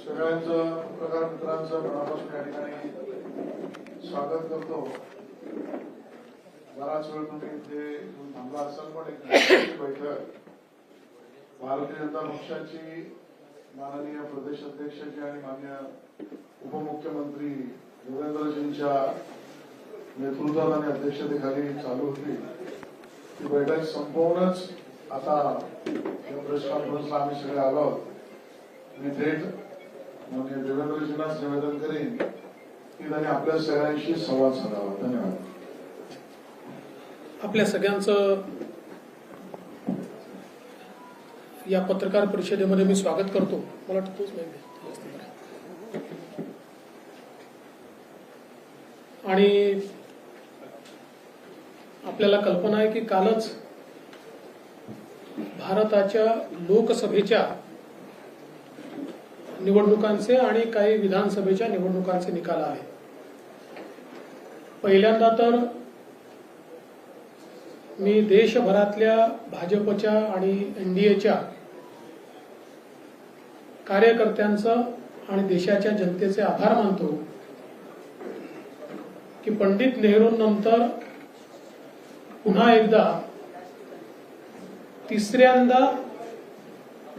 सगळ्यांचं पत्रकार मित्रांचं मनापासून या ठिकाणी स्वागत करतो। बराच वेळ तुम्ही इथे येऊन थांबला असाल, पण एक बैठक भारतीय जनता पक्षाची माननीय प्रदेश अध्यक्षाची आणि माननीय उपमुख्यमंत्री देवेंद्रजींच्या नेतृत्वात आणि अध्यक्षतेखाली चालू होती। ती बैठक संपवूनच आता प्रेस कॉन्फरन्सला आम्ही सगळे आलो आहोत। मी थेट माननीय देवेंद्रजींनाच निवेदन करेन की त्यांनी आपल्या सगळ्यांशी संवाद साधावा। धन्यवाद। आपल्या सगळ्यांचं या पत्रकार परिषदेमध्ये मी स्वागत करतो। मला वाटतं तोच नाही आणि आपल्याला कल्पना आहे की कालच भारताच्या लोकसभेच्या निवडणुकांचे आणि काही विधानसभेच्या निवडणुकांचे निकाल आले। पहिल्यांदा तर मी देशभरातल्या भाजपच्या आणि एनडीएच्या कार्यकर्त्यांचं आणि देशाच्या जनतेचे आभार मानतो की पंडित नेहरूंनंतर पुन्हा एकदा तिसऱ्यांदा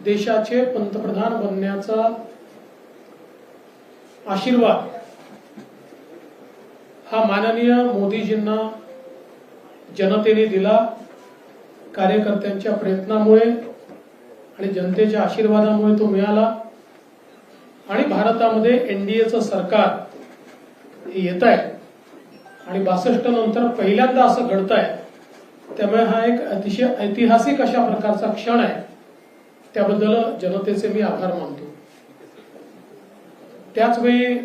देशाचे पंतप्रधान बनण्याचा आशीर्वाद हा माननीय मोदीजींना जनतेने दिला। कार्यकर्त्यांच्या प्रयत्नामुळे आणि जनतेच्या आशीर्वादामुळे तो मिळाला आणि भारतामध्ये एनडीएचं सरकार येत आहे आणि 62 नंतर पहिल्यांदा असं घडत आहे। त्यामुळे हा एक अतिशय ऐतिहासिक अशा प्रकारचा क्षण आहे। त्याबद्दल जनतेचे मी आभार मानतो। त्याचवेळी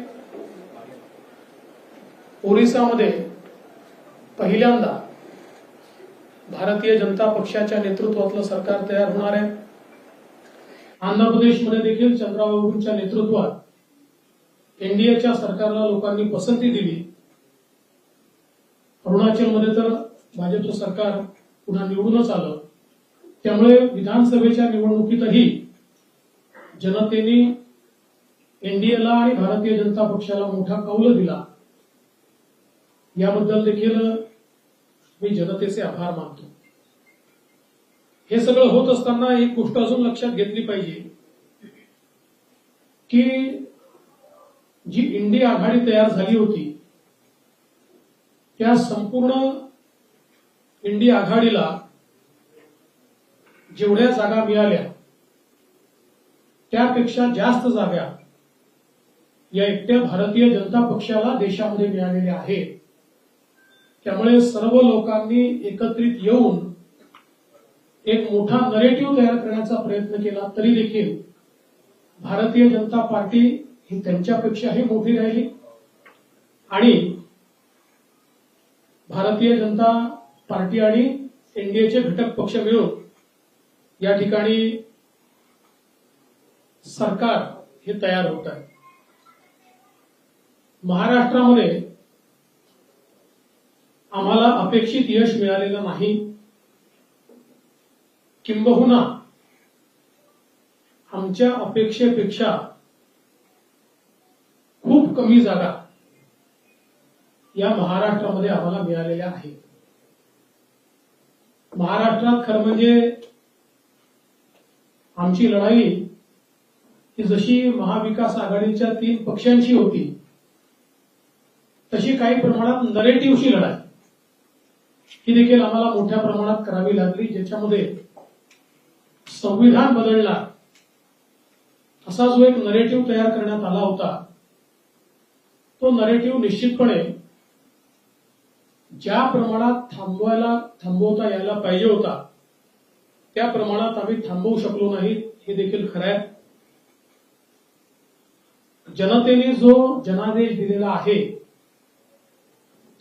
ओरिसामध्ये पहिल्यांदा भारतीय जनता पक्षाच्या नेतृत्वातलं सरकार तयार होणार आहे। आंध्र प्रदेशमध्ये देखील चंद्राबाबूंच्या नेतृत्वात एनडीएच्या सरकारला लोकांनी पसंती दिली। अरुणाचलमध्ये तर भाजपचं सरकार पुन्हा निवडूनच आलं। त्यामुळे विधानसभेच्या निवडणुकीतही जनतेने एनडीएला आणि भारतीय जनता पक्षाला मोठा कौल दिला। याबद्दल देखील मी जनतेचे आभार मानतो। हे सगळं होत असताना एक गोष्ट अजून लक्षात घेतली पाहिजे की जी इंडी आघाडी तयार झाली होती त्या संपूर्ण इंडी आघाडीला जेवढ्या जागा मिळाल्या त्यापेक्षा जास्त जागा या एकट्या भारतीय जनता पक्षाला देशामध्ये मिळालेल्या आहेत। त्यामुळे सर्व लोकांनी एकत्रित येऊन एक मोठा नरेटिव्ह तयार करण्याचा प्रयत्न केला, तरी देखील भारतीय जनता पार्टी ही त्यांच्यापेक्षाही मोठी राहिली आणि भारतीय जनता पार्टी आणि एनडीएचे घटक पक्ष मिळून या ठिकाणी सरकार हे तयार होत आहे। महाराष्ट्रामध्ये आम्हाला अपेक्षित यश मिळालेलं नाही, किंबहुना आमच्या अपेक्षेपेक्षा खूप कमी जागा या महाराष्ट्रामध्ये आम्हाला मिळालेल्या आहेत। महाराष्ट्रात खरं म्हणजे आमची लढाई ही जशी महाविकास आघाडीच्या 3 पक्षांशी होती तशी काही प्रमाणात नरेटिव्हची लढाई ही देखील आम्हाला मोठ्या प्रमाणात करावी लागली, ज्याच्यामध्ये संविधान बदलणार असा जो एक नरेटिव्ह तयार करण्यात आला होता तो नरेटिव्ह निश्चितपणे ज्या प्रमाणात थांबवता यायला पाहिजे होता त्या प्रमाणात आम्ही थांबवू शकलो नाही, हे देखील खरं आहे। जनतेने जो जनादेश दिलेला आहे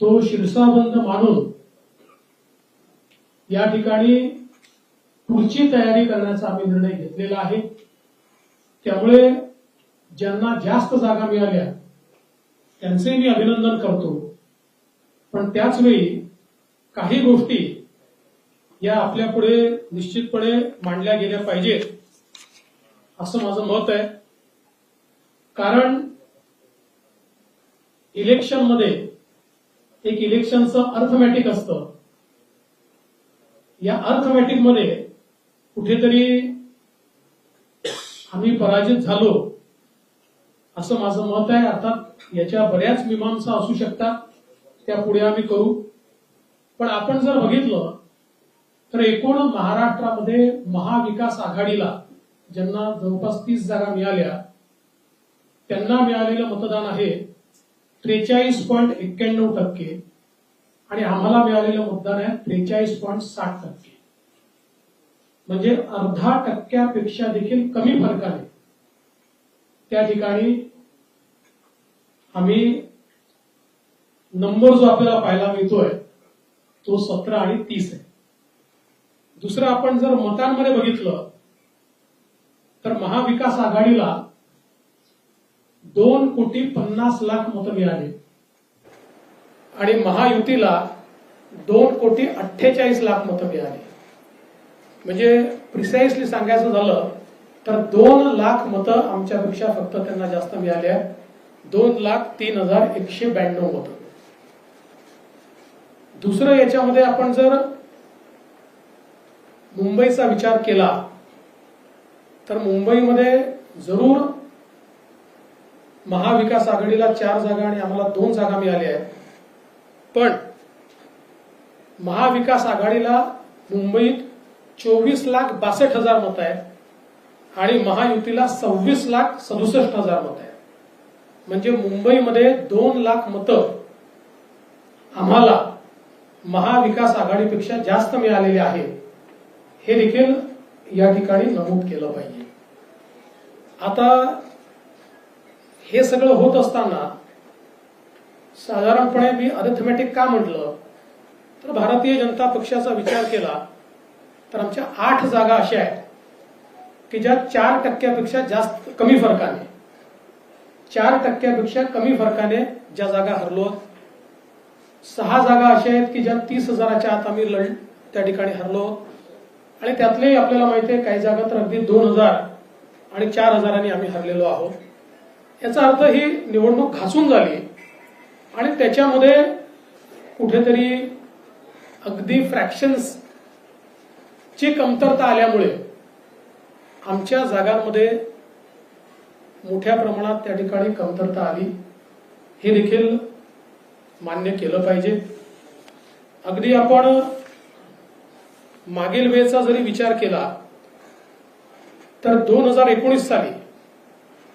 तो शिरसाबंद मानून या ठिकाणी पुढची तयारी करण्याचा आम्ही निर्णय घेतलेला आहे। त्यामुळे ज्यांना जास्त जागा मिळाल्या त्यांचे मी अभिनंदन करतो, पण त्याचवेळी काही गोष्टी या आपल्या पुढे निश्चितपणे मांडल्या गेल्या पाहिजेत असं माझं मत आहे। कारण इलेक्शनमध्ये एक इलेक्शनचं अर्थमॅटिक असतं. या अर्थमॅटिकमध्ये कुठेतरी आम्ही पराजित झालो असं माझं मत आहे. अर्थात याच्या बऱ्याच मीमांसा असू शकतात, त्या पुढे आम्ही करू. पण आपण जर बघितलं तर एकूण महाराष्ट्रामध्ये महाविकास आघाडीला ज्यांना जवळपास 30 जागा मिळाल्या त्यांना मिळालेलं मतदान आहे 43.91% आणि आम्हाला मिळालेलं मतदान आहे 43.60%. म्हणजे अर्धा टक्क्यापेक्षा देखील कमी फरकाने त्या ठिकाणी आम्ही नंबर जो आपल्याला पाहायला मिळतोय तो 17 आणि 30 आहे. दुसरं आपण जर मतांमध्ये बघितलं तर महाविकास आघाडीला 2,50,00,000 मतं मिळाली आणि महायुतीला 2,48,00,000 मतं मिळाली. म्हणजे प्रिसाइसली सांगायचं झालं तर 2,00,000 मतं आमच्यापेक्षा फक्त त्यांना जास्त मिळाली आहे. 2,03,192 मतं. दुसरं याच्यामध्ये आपण जर मुंबईचा विचार केला तर मुंबईमध्ये जरूर महाविकास आघाडीला 4 जागा आणि आम्हाला 2 जागा मिळाल्या आहेत. पण महाविकास आघाडीला मुंबईत 24,62,000 मतं आहेत आणि महायुतीला 26,67,000 मतं आहेत. म्हणजे मुंबईमध्ये 2,00,000 मतं आम्हाला महाविकास आघाडीपेक्षा जास्त मिळालेले आहे. हे देखील या ठिकाणी नमूद केलं पाहिजे. आता हे सगळं होत असताना साधारणपणे मी अरिथमेटिक का म्हटलं तर भारतीय जनता पक्षाचा विचार केला तर आमच्या 8 जागा अशा आहेत की ज्या 4% जास्त कमी फरकाने 4% कमी फरकाने ज्या जागा हरलो. 6 जागा अशा आहेत की ज्या 30,000च्या आत आम्ही त्या ठिकाणी हरलो आणि त्यातलेही आपल्याला माहिती आहे काही जागा तर अगदी 2,000 आणि 4,000 आम्ही हरलेलो आहोत. याचा अर्थ ही निवडणूक घासून झाली आणि त्याच्यामध्ये कुठेतरी अगदी फ्रॅक्शन्स ची कमतरता आल्यामुळे आमच्या जागांमध्ये मोठ्या प्रमाणात त्या ठिकाणी कमतरता आली. हे देखील मान्य केलं पाहिजे. अगदी आपण मागील वेळेचा जरी विचार केला तर 2019 साली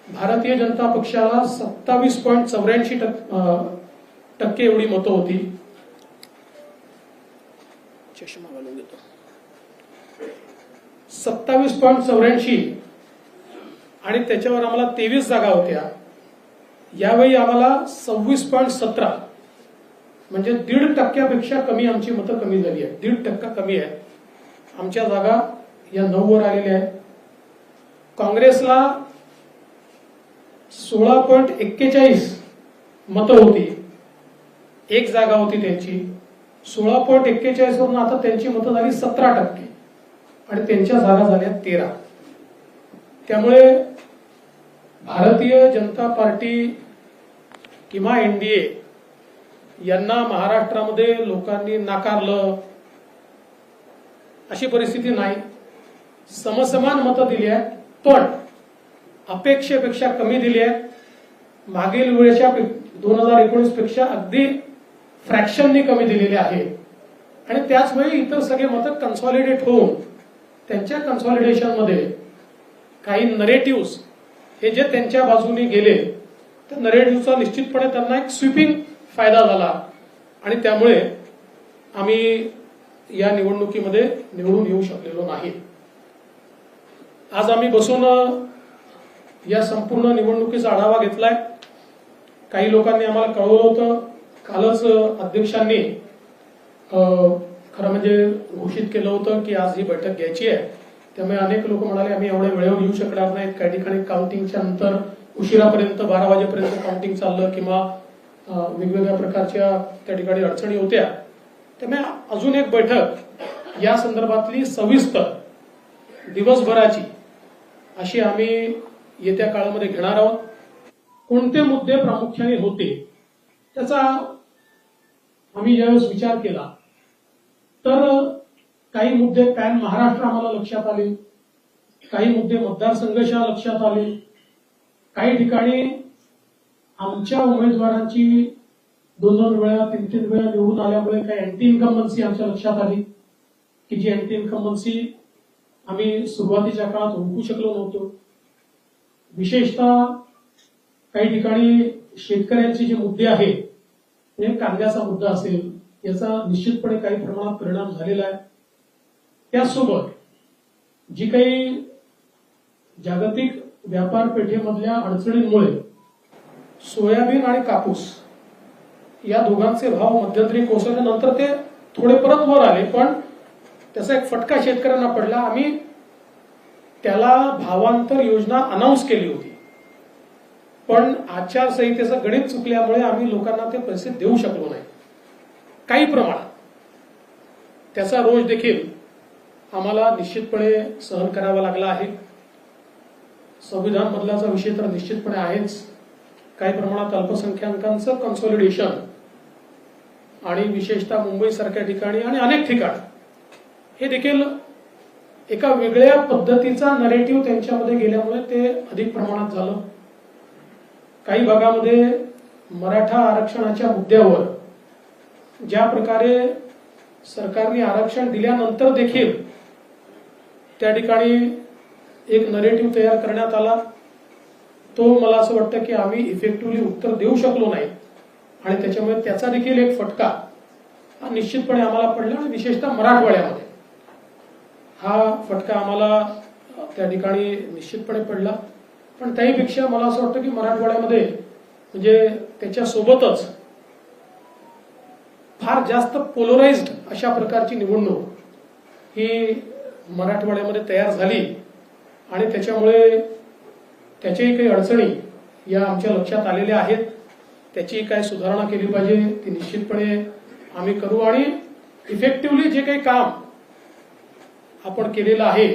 भारतीय जनता पक्षाला 27.84% एवढी मतं होती. चष्मा घालून घेतो. 27.84 आणि त्याच्यावर आम्हाला 23 जागा होत्या. यावेळी आम्हाला 26.17 म्हणजे 1.5% कमी आमची मतं कमी झाली आहे. 1.5% कमी आहे. आमच्या जागा या 9 वर आलेल्या आहेत. काँग्रेसला 16.41 मतं होती. 1 जागा होती त्यांची. 16.41 वरून आता त्यांची मतं झाली 17% आणि त्यांच्या जागा झाल्या 13. त्यामुळे भारतीय जनता पार्टी किंवा एनडीए यांना महाराष्ट्रामध्ये लोकांनी नाकारलं अशी परिस्थिती नाही. समसमान मतं दिली आहेत पण अपेक्षेपेक्षा कमी दिली आहेत. मागील वेळेच्या 2019 पेक्षा अगदी फ्रॅक्शननी कमी दिलेले आहे आणि त्याचवेळी इतर सगळे मतं कन्सॉलिडेट होऊन त्यांच्या कन्सॉलिडेशनमध्ये काही नरेटिव्ह हे जे त्यांच्या बाजूने गेले त्या नरेटिव्हचा निश्चितपणे त्यांना एक स्वीपिंग फायदा झाला आणि त्यामुळे आम्ही या निवडणुकीमध्ये निवडून येऊ शकलेलो नाही. आज आम्ही बसून या संपूर्ण निवडणुकीचा आढावा घेतलाय. काही लोकांनी आम्हाला कळवलं होतं. कालच अध्यक्षांनी खरं म्हणजे घोषित केलं होतं की आज ही बैठक घ्यायची आहे. त्यामुळे अनेक लोक म्हणाले आम्ही एवढ्या वेळेवर येऊ शकणार नाहीत. काही ठिकाणी काउंटिंगच्या नंतर उशिरापर्यंत 12 वाजेपर्यंत काउंटिंग चाललं किंवा वेगवेगळ्या प्रकारच्या त्या ठिकाणी अडचणी होत्या. त्यामुळे अजून एक बैठक या संदर्भातली सविस्तर दिवसभराची अशी आम्ही येत्या काळामध्ये घेणार आहोत. कोणते मुद्दे प्रामुख्याने होते त्याचा आम्ही ज्यावेळेस विचार केला तर काही मुद्दे पॅन महाराष्ट्र आम्हाला लक्षात आले, काही मुद्दे मतदारसंघाच्या लक्षात आले, काही ठिकाणी आमच्या उमेदवारांची 2-2 वेळा 3-3 वेळा निवडून आल्यामुळे काही अँटी इन्कम्बन्सी आमच्या लक्षात आली की जी अँटी इन्कम्बन्सी आम्ही सुरुवातीच्या काळात ओळखू शकलो नव्हतो. विशेषतः काही ठिकाणी शेतकऱ्यांचे जे मुद्दे आहेत, म्हणजे कांद्याचा मुद्दा असेल, याचा निश्चितपणे काही प्रमाणात परिणाम झालेला आहे. त्यासोबत जी काही जागतिक व्यापार पेठेमधल्या अडचणींमुळे सोयाबीन आणि कापूस या दोघांचे भाव मध्यंतरी कोसळल्यानंतर ते थोडे परत वर आले, पण त्याचा एक फटका शेतकऱ्यांना पडला. आम्ही त्याला भावांतर योजना अनाऊन्स केली होती, पण आचारसंहितेचं गणित चुकल्यामुळे आम्ही लोकांना ते पैसे देऊ शकलो नाही. काही प्रमाणात त्याचा रोष देखील आम्हाला निश्चितपणे सहन करावा लागला आहे. संविधान बदलाचा विषय तर निश्चितपणे आहेच. काही प्रमाणात अल्पसंख्याकांचं कन्सॉलिडेशन आणि विशेषतः मुंबई सारख्या ठिकाणी आणि अनेक ठिकाणी हे देखील एका वेगळ्या पद्धतीचा नरेटिव्ह त्यांच्यामध्ये गेल्यामुळे ते अधिक प्रमाणात झालं. काही भागामध्ये मराठा आरक्षणाच्या मुद्द्यावर ज्या प्रकारे सरकारने आरक्षण दिल्यानंतर देखील त्या ठिकाणी एक नरेटिव्ह तयार करण्यात आला, तो मला असं वाटतं की आम्ही इफेक्टिव्हली उत्तर देऊ शकलो नाही आणि त्याच्यामुळे त्याचा देखील एक फटका हा निश्चितपणे आम्हाला पडला आणि विशेषतः मराठवाड्यामध्ये हा फटका आम्हाला त्या ठिकाणी निश्चितपणे पडला. पण त्याहीपेक्षा मला असं वाटतं की मराठवाड्यामध्ये म्हणजे त्याच्यासोबतच फार जास्त पोलराइज्ड अशा प्रकारची निवडणूक ही मराठवाड्यामध्ये तयार झाली आणि त्याच्यामुळे त्याच्याही काही अडचणी या आमच्या लक्षात आलेल्या आहेत. त्याची काय सुधारणा केली पाहिजे ती निश्चितपणे आम्ही करू आणि इफेक्टिव्हली जे काही काम आपण केलेलं आहे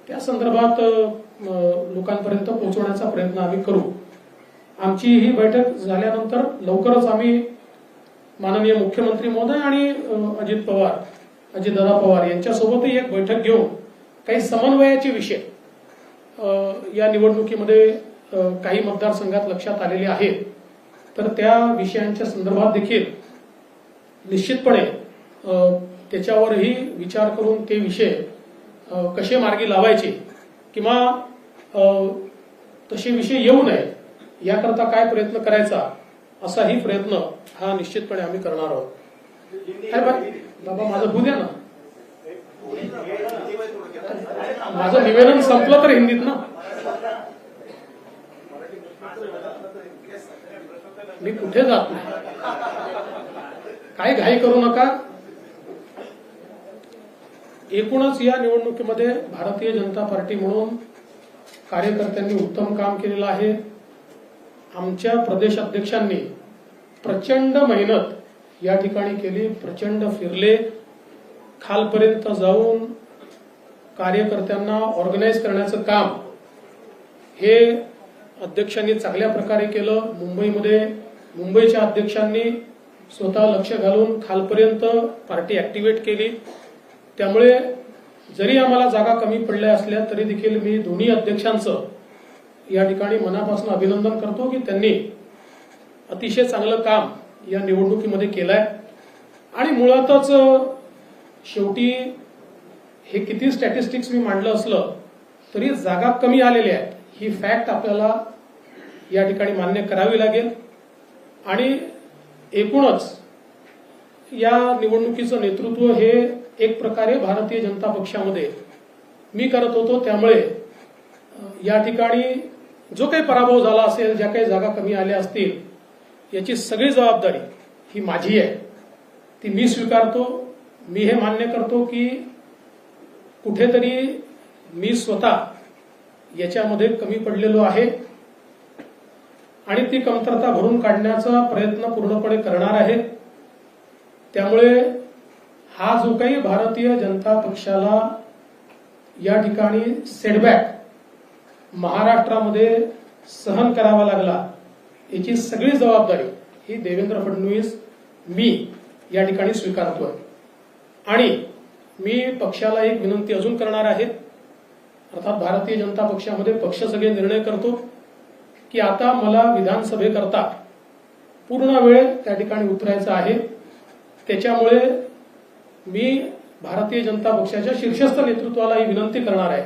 त्या संदर्भात लोकांपर्यंत पोहोचवण्याचा प्रयत्न आम्ही करू. आमची ही बैठक झाल्यानंतर लवकरच आम्ही माननीय मुख्यमंत्री महोदय आणि अजितदादा पवार यांच्यासोबतही एक बैठक घेऊन काही समन्वयाचे विषय या निवडणुकीमध्ये काही मतदारसंघात लक्षात आलेले आहेत, तर त्या विषयांच्या संदर्भात देखील निश्चितपणे त्याच्यावरही विचार करून ते विषय कसे मार्गी लावायचे किंवा तसे विषय येऊ नये याकरता काय प्रयत्न करायचा असाही प्रयत्न हा निश्चितपणे आम्ही करणार आहोत. बाबा माझं होऊ द्या ना, माझं निवेदन संपलं तर हिंदीत ना. मी कुठे जात नाही, काही घाई करू नका. एकूणच या निवडणुकीमध्ये भारतीय जनता पार्टी म्हणून कार्यकर्त्यांनी उत्तम काम केलेलं आहे. आमच्या प्रदेश अध्यक्षांनी प्रचंड मेहनत या ठिकाणी केली, प्रचंड फिरले, खालपर्यंत जाऊन कार्यकर्त्यांना ऑर्गनाईज करण्याचं काम हे अध्यक्षांनी चांगल्या प्रकारे केलं. मुंबईच्या अध्यक्षांनी स्वतः लक्ष घालून खालपर्यंत पार्टी ऍक्टिव्हेट केली. त्यामुळे जरी आम्हाला जागा कमी पडल्या असल्या तरी देखील मी दोन्ही अध्यक्षांचं या ठिकाणी मनापासून अभिनंदन करतो की त्यांनी अतिशय चांगलं काम या निवडणुकीमध्ये केलंय. आणि मुळातच शेवटी हे किती स्टॅटिस्टिक्स मी मांडलं असलं तरी जागा कमी आलेल्या आहेत ही फॅक्ट आपल्याला या ठिकाणी मान्य करावी लागेल. आणि एकूणच या निवडणुकीचं नेतृत्व हे एक प्रकारे भारतीय जनता पक्षामध्ये मी करत होतो. त्यामुळे या ठिकाणी जो काही पराभव झाला असेल, ज्या काही जागा कमी आल्या असतील, याची सगळी जबाबदारी ही माझी आहे, ती मी स्वीकारतो. मी हे मान्य करतो की कुठेतरी मी स्वतः याच्यामध्ये कमी पडलेलो आहे आणि ती कमतरता भरून काढण्याचा प्रयत्न पूर्णपणे करणार आहे. त्यामुळे हा जो काही भारतीय जनता पक्षाला या ठिकाणी सेटबॅक महाराष्ट्रामध्ये सहन करावा लागला, याची सगळी जबाबदारी ही देवेंद्र फडणवीस मी या ठिकाणी स्वीकारतोय. आणि मी पक्षाला एक विनंती अजून करणार आहे. अर्थात भारतीय जनता पक्षामध्ये पक्ष सगळे निर्णय करतो की आता मला विधानसभेकरता पूर्ण वेळ त्या ठिकाणी उतरायचा आहे. त्याच्यामुळे मी भारतीय जनता पक्षाच्या शीर्षस्थ नेतृत्वाला ही विनंती करणार आहे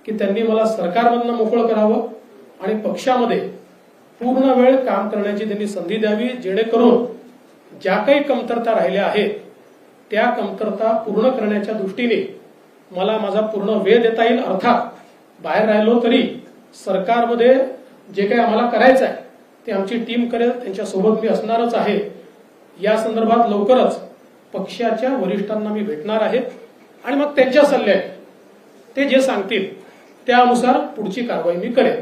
की त्यांनी मला सरकारमधनं मोकळं करावं आणि पक्षामध्ये पूर्ण वेळ काम करण्याची त्यांनी संधी द्यावी, जेणेकरून ज्या काही कमतरता राहिल्या आहेत त्या कमतरता पूर्ण करण्याच्या दृष्टीने मला माझा पूर्ण वेळ देता येईल. अर्थात बाहेर राहिलो तरी सरकारमध्ये जे काही आम्हाला करायचं आहे ते आमची टीम करेल, त्यांच्यासोबत मी असणारच आहे. या संदर्भात लवकरच पक्षाच्या वरिष्ठांना मी भेटणार आहे आणि मग त्यांच्या सल्ल्याने ते जे सांगतील त्यानुसार पुढची कारवाई मी करेन.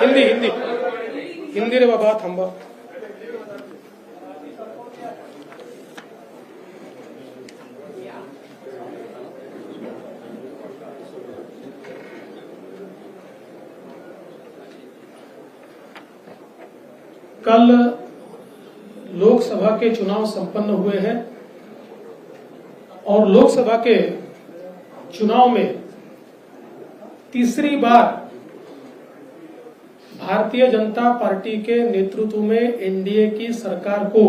हिंदी हिंदी हिंदी रे बाबा थांबा. कल लोकसभा के चुनाव संपन्न हुए हैं और लोकसभा के चुनाव में तीसरी बार भारतीय जनता पार्टी के नेतृत्व में एनडीए की सरकार को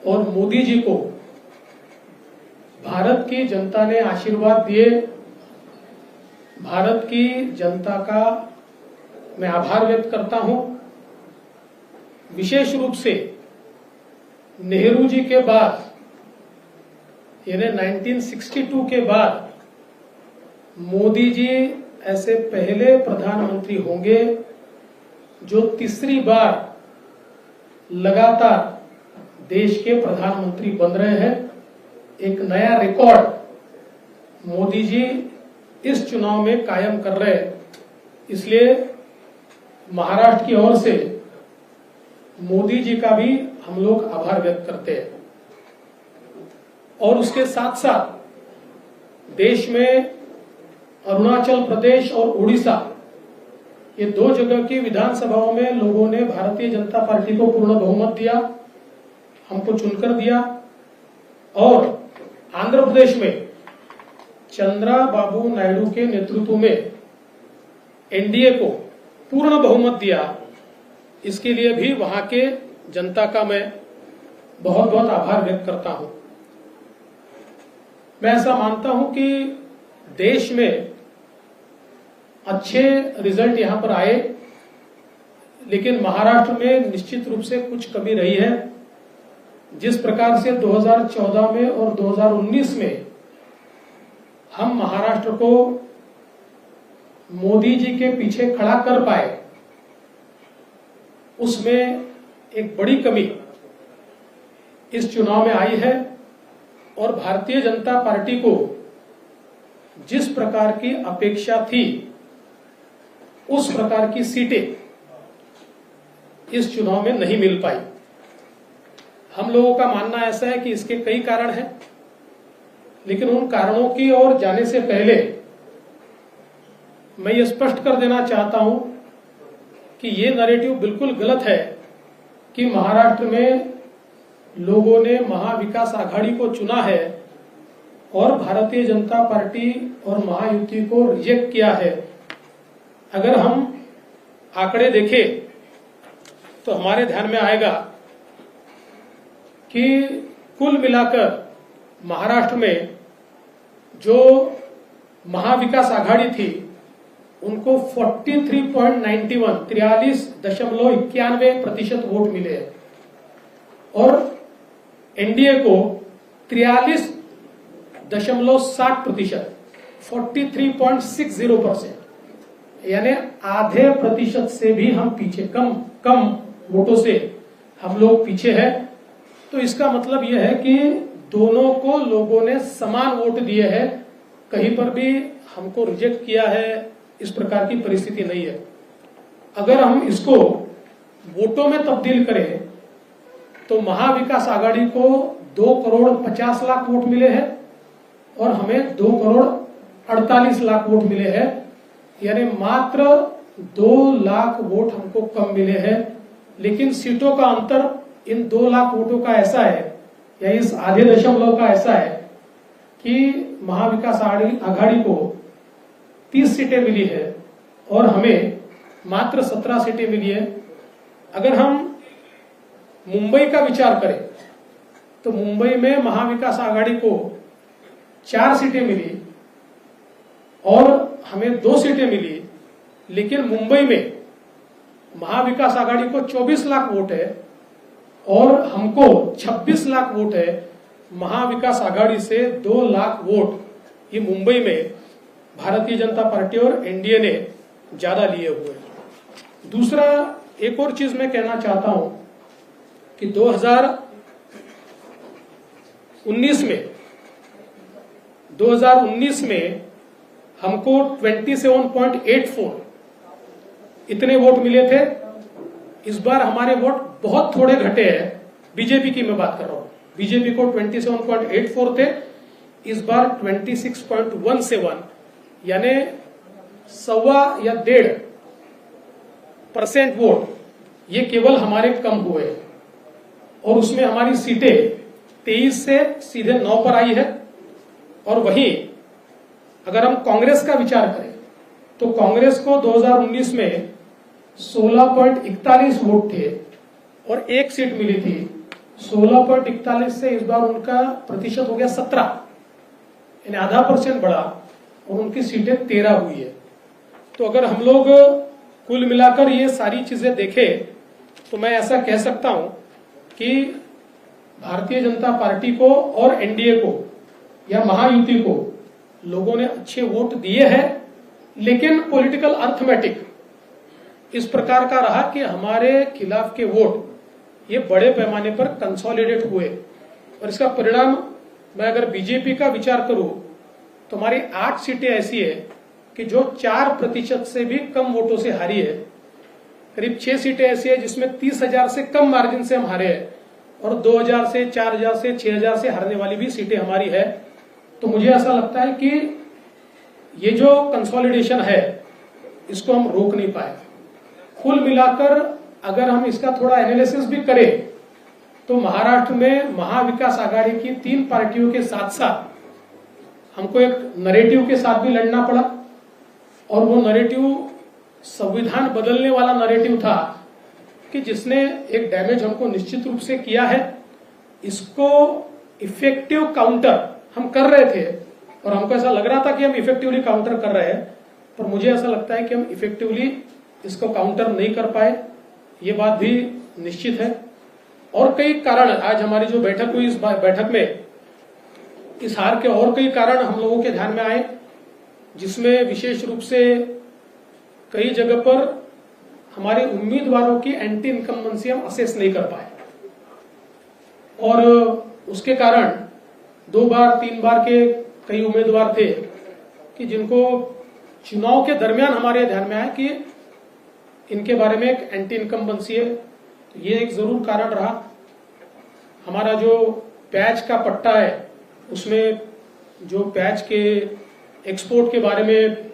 और मोदी जी को भारत की जनता ने आशीर्वाद दिए. भारत की जनता का मैं आभार व्यक्त करता हूं. विशेष रूप से नेहरू जी के बाद यानी 1962 के बाद मोदी जी ऐसे पहले प्रधानमंत्री होंगे जो तीसरी बार लगातार देश के प्रधानमंत्री बन रहे हैं. एक नया रिकॉर्ड मोदी जी इस चुनाव में कायम कर रहे हैं. इसलिए महाराष्ट्र की ओर से मोदी जी का भी हम लोग आभार व्यक्त करते हैं. और उसके साथ साथ देश में अरुणाचल प्रदेश और उड़ीसा ये दो जगह की विधानसभाओं में लोगों ने भारतीय जनता पार्टी को पूर्ण बहुमत दिया, हमको चुनकर दिया. और आंध्र प्रदेश में चंद्राबाबू नायडू के नेतृत्व में एनडीए को पूर्ण बहुमत दिया. इसके लिए भी वहां के जनता का मैं बहुत बहुत आभार व्यक्त करता हूं. मैं ऐसा मानता हूं कि देश में अच्छे रिजल्ट यहां पर आए, लेकिन महाराष्ट्र में निश्चित रूप से कुछ कमी रही है. जिस प्रकार से 2014 में और 2019 में हम महाराष्ट्र को मोदी जी के पीछे खड़ा कर पाए, उसमें एक बड़ी कमी इस चुनाव में आई है. और भारतीय जनता पार्टी को जिस प्रकार की अपेक्षा थी उस प्रकार की सीटें इस चुनाव में नहीं मिल पाई. हम लोगों का मानना ऐसा है कि इसके कई कारण हैं, लेकिन उन कारणों की ओर जाने से पहले मैं ये स्पष्ट कर देना चाहता हूं कि ये नैरेटिव बिल्कुल गलत है कि महाराष्ट्र में लोगों ने महाविकास आघाड़ी को चुना है और भारतीय जनता पार्टी और महायुति को रिजेक्ट किया है. अगर हम आंकड़े देखें तो हमारे ध्यान में आएगा कि कुल मिलाकर महाराष्ट्र में जो महाविकास आघाड़ी थी उनको 43.91% वोट मिले हैं और एनडीए को 43.60% 43.60%, यानी आधे प्रतिशत से भी हम पीछे, कम वोटों से हम लोग पीछे हैं. तो इसका मतलब यह है कि दोनों को लोगों ने समान वोट दिए हैं, कहीं पर भी हमको रिजेक्ट किया है इस प्रकार की परिस्थिति नहीं है. अगर हम इसको वोटों में तब्दील करें तो महाविकास आघाड़ी को 2 करोड़ 50 लाख वोट मिले हैं और हमें 2 करोड़ 48 लाख वोट मिले हैं, यानी मात्र 2 लाख वोट हमको कम मिले हैं। लेकिन सीटों का अंतर इन 2 लाख वोटों का ऐसा है, या इस आधे दशमलव का ऐसा है कि महाविकास आघाड़ी को 30 सीटें मिली है और हमें मात्र 17 सीटें मिली है। अगर हम मुंबई का विचार करें तो मुंबई में महाविकास आघाड़ी को 4 सीटें मिली और हमें 2 सीटें मिली, लेकिन मुंबई में महाविकास आघाड़ी को 24 लाख वोट है और हमको 26 लाख वोट है। महाविकास आघाड़ी से 2 लाख वोट ये मुंबई में भारतीय जनता पार्टी और एनडीए ने ज्यादा लिए हुए हैं। दूसरा एक और चीज मैं कहना चाहता हूं कि 2019 में हमको 27.84 इतने वोट मिले थे। इस बार हमारे वोट बहुत थोड़े घटे हैं। बीजेपी की मैं बात कर रहा हूं, बीजेपी को 27.84 थे, इस बार 26.17, यानी 1.25 या 1.5% वोट ये केवल हमारे कम हुए हैं। और उसमें हमारी सीटें 23 से सीधे 9 पर आई है। और वहीं अगर हम कांग्रेस का विचार करें तो कांग्रेस को 2019 में 16.41 वोट थे और 1 सीट मिली थी। 16.41 से इस बार उनका प्रतिशत हो गया 17, यानी आधा % बढ़ा और उनकी सीटें 13 हुई है। तो अगर हम लोग कुल मिलाकर ये सारी चीजें देखें तो मैं ऐसा कह सकता हूं कि भारतीय जनता पार्टी को और एनडीए को या महायुति को लोगों ने अच्छे वोट दिए हैं, लेकिन पॉलिटिकल अर्थमेटिक इस प्रकार का रहा कि हमारे खिलाफ के वोट ये बड़े पैमाने पर कंसोलिडेट हुए। और इसका परिणाम मैं अगर बीजेपी का विचार करूं तो हमारी 8 सीटें ऐसी है कि जो 4% से भी कम वोटों से हारी है। करीब 6 सीटें ऐसी है जिसमें 30,000 से कम मार्जिन से हम हारे हैं और 2,000 से 4,000 से 6,000 से हारने वाली भी सीटें हमारी है। तो मुझे ऐसा लगता है कि ये जो कंसोलिडेशन है इसको हम रोक नहीं पाए। कुल मिलाकर अगर हम इसका थोड़ा एनालिसिस भी करें तो महाराष्ट्र में महाविकास आघाड़ी की 3 पार्टियों के साथ साथ हमको एक नरेटिव के साथ भी लड़ना पड़ा और वो नरेटिव संविधान बदलने वाला नरेटिव था कि जिसने एक डैमेज हमको निश्चित रूप से किया है। इसको इफेक्टिव काउंटर हम कर रहे थे और हमको ऐसा लग रहा था कि हम इफेक्टिवली काउंटर कर रहे हैं, पर मुझे ऐसा लगता है कि हम इफेक्टिवली इसको काउंटर नहीं कर पाए, ये बात भी निश्चित है। और कई कारण, आज हमारी जो बैठक हुई इस बैठक में इस हार के और कई कारण हम लोगों के ध्यान में आए, जिसमें विशेष रूप से कई जगह पर हमारे उम्मीदवारों की एंटी इनकम्बेंसी हम असेस नहीं कर पाए और उसके कारण 2 बार 3 बार के कई उम्मीदवार थे कि जिनको चुनाव के दरमियान हमारे ध्यान में आया कि इनके बारे में एक एंटी इनकम्बेंसी है। तो ये एक जरूर कारण रहा। हमारा जो पैच का पट्टा है उसमें जो पैच के एक्सपोर्ट के बारे में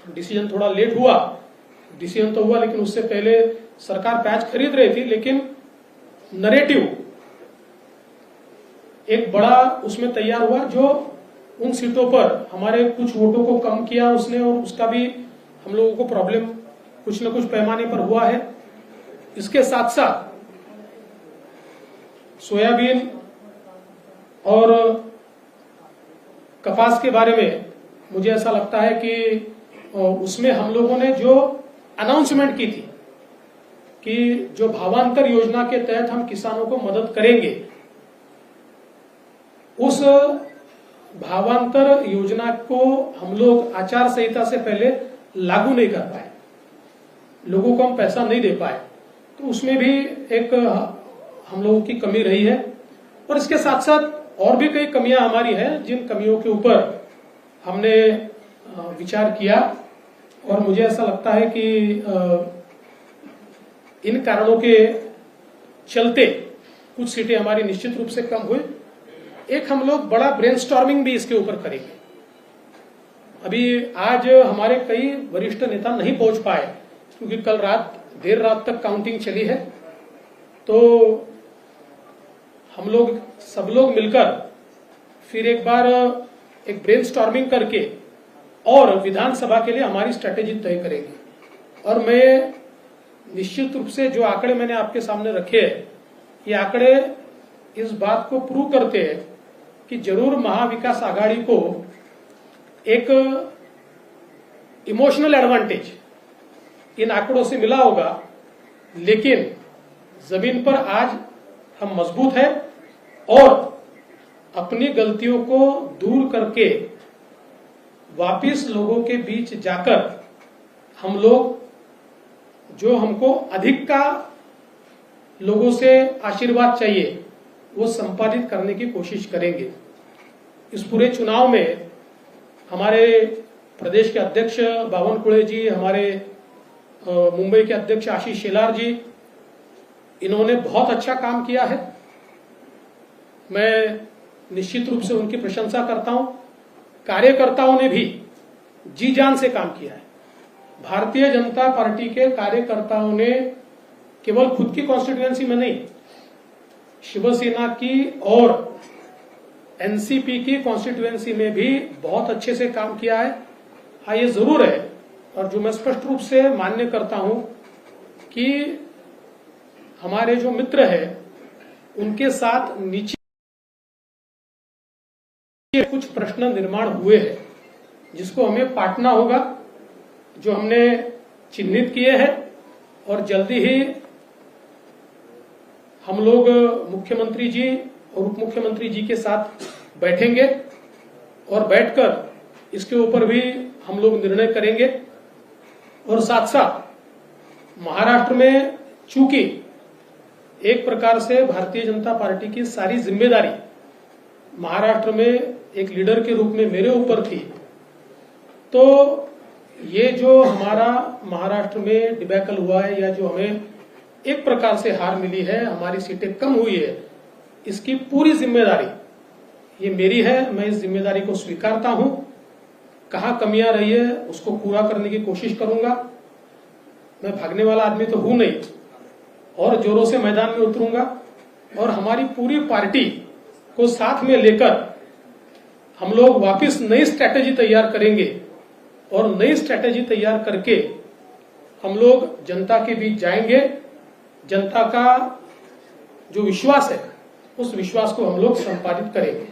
डिसीजन थोड़ा लेट हुआ, डिसीजन तो हुआ लेकिन उससे पहले सरकार पैच खरीद रही थी, लेकिन नरेटिव एक बड़ा उसमें तैयार हुआ जो उन सीटों पर हमारे कुछ वोटों को कम किया उसने, और उसका भी हम लोगों को प्रॉब्लम कुछ न कुछ पैमाने पर हुआ है। इसके साथ साथ सोयाबीन और कपास के बारे में मुझे ऐसा लगता है कि उसमें हम लोगों ने जो अनाउंसमेंट की थी कि जो भावांतर योजना के तहत हम किसानों को मदद करेंगे, उस भावांतर योजना को हम लोग आचार संहिता से पहले लागू नहीं कर पाए, लोगों को हम पैसा नहीं दे पाए। तो उसमें भी एक हम लोगों की कमी रही है। और इसके साथ साथ और भी कई कमियां हमारी हैं, जिन कमियों के ऊपर हमने विचार किया और मुझे ऐसा लगता है कि इन कारणों के चलते कुछ सीटें हमारी निश्चित रूप से कम हुई। एक हम लोग बड़ा ब्रेनस्टॉर्मिंग भी इसके ऊपर करेंगे अभी आज हमारे कई वरिष्ठ नेता नहीं पहुंच पाए क्योंकि कल देर रात तक काउंटिंग चली है। तो हम लोग सब लोग मिलकर फिर एक बार एक ब्रेनस्टॉर्मिंग करके और विधानसभा के लिए हमारी स्ट्रेटेजी तय करेंगे। और मैं निश्चित रूप से जो आंकड़े मैंने आपके सामने रखे हैं, ये आंकड़े इस बात को प्रूव करते हैं कि जरूर महाविकास आघाड़ी को एक इमोशनल एडवांटेज इन आंकड़ों से मिला होगा, लेकिन जमीन पर आज हम मजबूत हैं और अपनी गलतियों को दूर करके वापिस लोगों के बीच जाकर हम लोग जो हमको अधिक का लोगों से आशीर्वाद चाहिए वो संपादित करने की कोशिश करेंगे। इस पूरे चुनाव में हमारे प्रदेश के अध्यक्ष बावनकुळे जी, हमारे मुंबई के अध्यक्ष आशीष शेलार जी, इन्होंने बहुत अच्छा काम किया है। मैं निश्चित रूप से उनकी प्रशंसा करता हूं। कार्यकर्ताओं ने भी जी जान से काम किया है। भारतीय जनता पार्टी के कार्यकर्ताओं ने केवल खुद की कॉन्स्टिट्यूएंसी में नहीं, शिवसेना की और एनसीपी की कॉन्स्टिट्यूएंसी में भी बहुत अच्छे से काम किया है। हाँ, ये जरूर है और जो मैं स्पष्ट रूप से मान्य करता हूं कि हमारे जो मित्र हैं उनके साथ नीचे कुछ प्रश्न निर्माण हुए हैं जिसको हमें पाटना होगा, जो हमने चिन्हित किए हैं। और जल्दी ही हम लोग मुख्यमंत्री जी और उप मुख्यमंत्री जी के साथ बैठेंगे और बैठकर इसके ऊपर भी हम लोग निर्णय करेंगे। और साथ साथ महाराष्ट्र में चूंकि एक प्रकार से भारतीय जनता पार्टी की सारी जिम्मेदारी महाराष्ट्र में एक लीडर के रूप में मेरे ऊपर थी, तो ये जो हमारा महाराष्ट्र में डिबैकल हुआ है या जो हमें एक प्रकार से हार मिली है, हमारी सीटें कम हुई है, इसकी पूरी जिम्मेदारी ये मेरी है। मैं इस जिम्मेदारी को स्वीकारता हूं। कहां कमियां रही है उसको पूरा करने की कोशिश करूंगा। मैं भागने वाला आदमी तो हूं नहीं और जोरों से मैदान में उतरूंगा और हमारी पूरी पार्टी को साथ में लेकर हम लोग वापस नई स्ट्रैटेजी तैयार करेंगे और नई स्ट्रैटेजी तैयार करके हम लोग जनता के बीच जाएंगे। जनता का जो विश्वास है उस विश्वास को हम लोग संपादित करेंगे।